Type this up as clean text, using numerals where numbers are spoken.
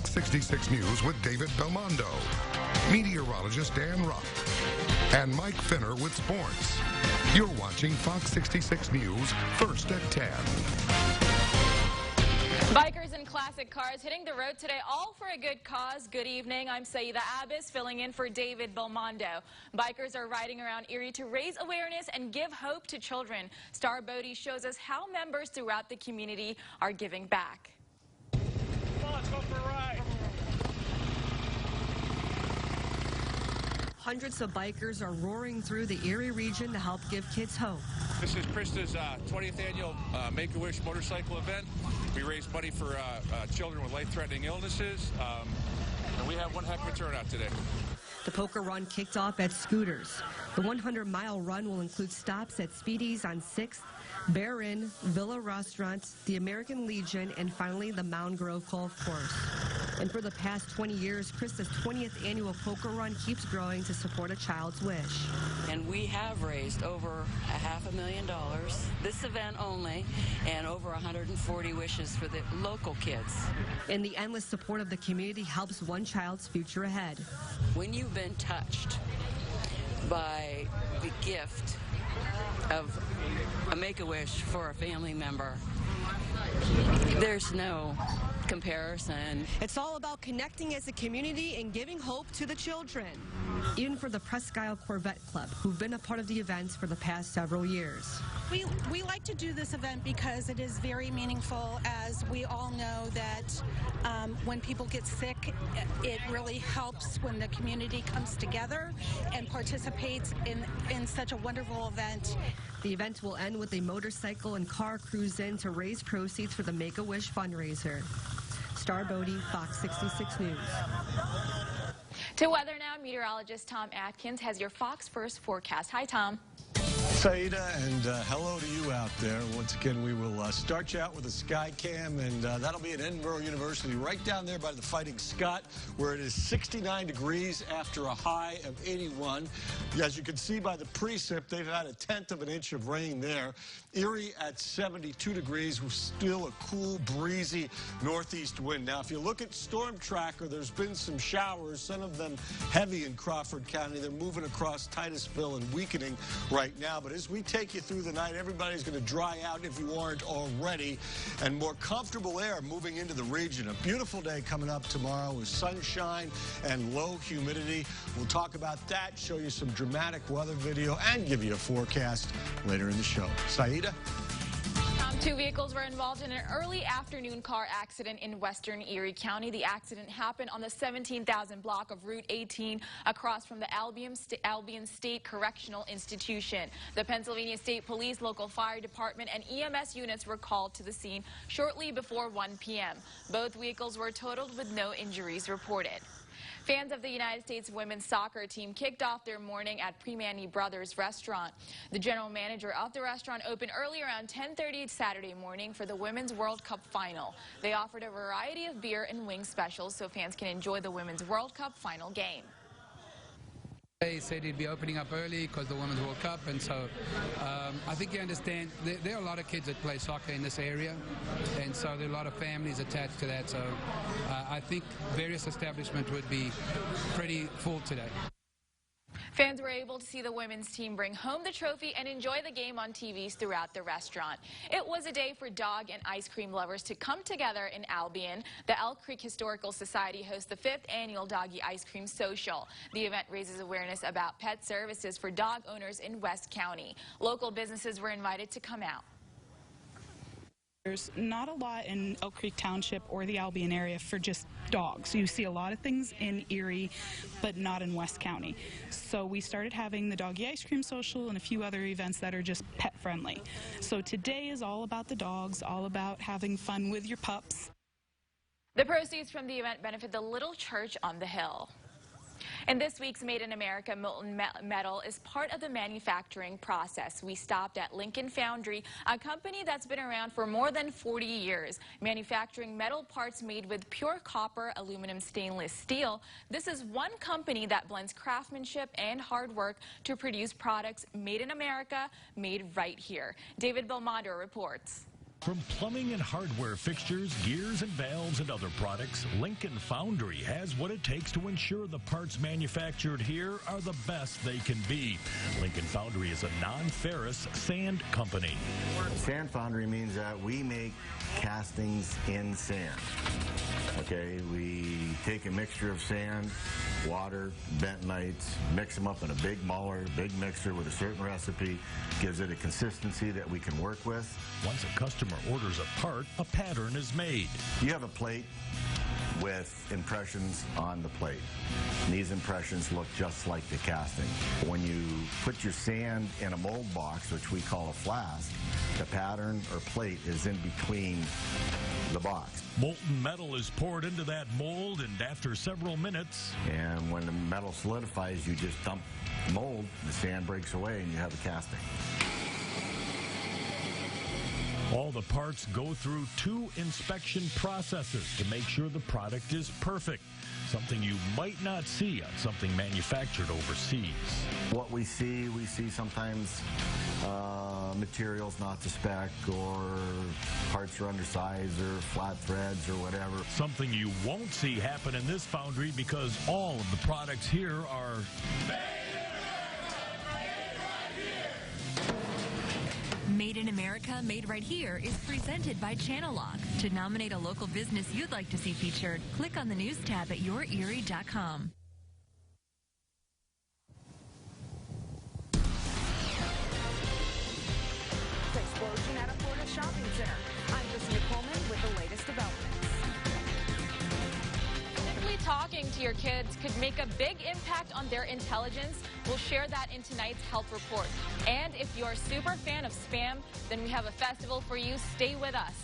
Fox 66 News with David Belmondo, meteorologist Dan Ruff, and Mike Finner with sports. You're watching Fox 66 News, first at 10. Bikers and classic cars hitting the road today, all for a good cause. Good evening. I'm Saida Abbas, filling in for David Belmondo. Bikers are riding around Erie to raise awareness and give hope to children. Star Bodie shows us how members throughout the community are giving back. Come on, let's go for a ride. Hundreds of bikers are roaring through the Erie region to help give kids hope. This is Krista's 20th annual Make-A-Wish motorcycle event. We raise money for children with life-threatening illnesses, and we have one heck of a turnout today. The Polka Run kicked off at Scooters. The 100-mile run will include stops at Speedy's on 6th, Bear Inn, Villa Restaurant, the American Legion, and finally the Mound Grove Golf Course. And for the past 20 years, Krista's 20th annual Polka Run keeps growing to support a child's wish. And we have raised over $500,000 this event only, and over 140 wishes for the local kids. And the endless support of the community helps one child's future ahead. When you've been touched by the gift of a Make-A-Wish for a family member, there's no comparison. It's all about connecting as a community and giving hope to the children. Even for the Presque Isle Corvette Club, who've been a part of the events for the past several years. We like to do this event because it is very meaningful, as we all know that when people get sick, it really helps when the community comes together and participates in such a wonderful event. The event will end with a motorcycle and car cruise-in to raise proceeds for the Make-A-Wish fundraiser. Star Bodie, Fox 66 News. To weather now, meteorologist Tom Atkins has your Fox First forecast. Hi, Tom. Saida, and hello to you out there. Once again, we will start you out with a sky cam, and that'll be at Edinburgh University, right down there by the Fighting Scott, where it is 69 degrees after a high of 81. As you can see by the precip, they've had 1/10 of an inch of rain there. Erie at 72 degrees with still a cool, breezy northeast wind. Now, if you look at Storm Tracker, there's been some showers, some of them heavy in Crawford County. They're moving across Titusville and weakening right now. But as we take you through the night, everybody's going to dry out if you aren't already, and more comfortable air moving into the region. A beautiful day coming up tomorrow with sunshine and low humidity. We'll talk about that, show you some dramatic weather video, and give you a forecast later in the show. Saida? Two vehicles were involved in an early afternoon car accident in western Erie County. The accident happened on the 17,000 block of Route 18 across from the Albion State Correctional Institution. The Pennsylvania State Police, local fire department, and EMS units were called to the scene shortly before 1 p.m. Both vehicles were totaled with no injuries reported. Fans of the United States women's soccer team kicked off their morning at Primanti Brothers restaurant. The general manager of the restaurant opened early around 10:30 Saturday morning for the Women's World Cup final. They offered a variety of beer and wing specials so fans can enjoy the Women's World Cup final game. They said he'd be opening up early because the Women's World Cup, and so I think you understand there are a lot of kids that play soccer in this area, and so there are a lot of families attached to that, so I think various establishments would be pretty full today. Fans were able to see the women's team bring home the trophy and enjoy the game on TVs throughout the restaurant. It was a day for dog and ice cream lovers to come together in Albion. The Elk Creek Historical Society hosts the 5th annual Doggy Ice Cream Social. The event raises awareness about pet services for dog owners in West County. Local businesses were invited to come out. There's not a lot in Elk Creek Township or the Albion area for just dogs. You see a lot of things in Erie, but not in West County. So we started having the Doggy Ice Cream Social and a few other events that are just pet friendly. So today is all about the dogs, all about having fun with your pups. The proceeds from the event benefit the Little Church on the Hill. And this week's Made in America Molten Metal is part of the manufacturing process. We stopped at Lincoln Foundry, a company that's been around for more than 40 years, manufacturing metal parts made with pure copper, aluminum, stainless steel. This is one company that blends craftsmanship and hard work to produce products made in America, made right here. David Belmondo reports. From plumbing and hardware fixtures, gears and valves and other products, Lincoln Foundry has what it takes to ensure the parts manufactured here are the best they can be. Lincoln Foundry is a non-ferrous sand company. Sand Foundry means that we make castings in sand. Okay, we take a mixture of sand, water, bentonites, mix them up in a big muller, big mixer with a certain recipe, gives it a consistency that we can work with. Once a customer orders a part, a pattern is made. You have a plate with impressions on the plate. And these impressions look just like the casting. When you put your sand in a mold box, which we call a flask, the pattern or plate is in between the box. Molten metal is poured into that mold, and after several minutes, and when the metal solidifies, you just dump the mold, the sand breaks away, and you have a casting. all the parts go through 2 inspection processes to make sure the product is perfect. Something you might not see on something manufactured overseas. What we see sometimes materials not to spec, or parts are undersized, or flat threads, or whatever. Something you won't see happen in this foundry because all of the products here are Made in America, Made Right Here is presented by Channellock. To nominate a local business you'd like to see featured, click on the news tab at yourerie.com. Explosion at a Florida shopping center. I'm Jessica Coleman with the latest developments. Simply talking to your kids could make a big impact on their intelligence. We'll share that in tonight's health report. And if you're a super fan of Spam, then we have a festival for you. Stay with us.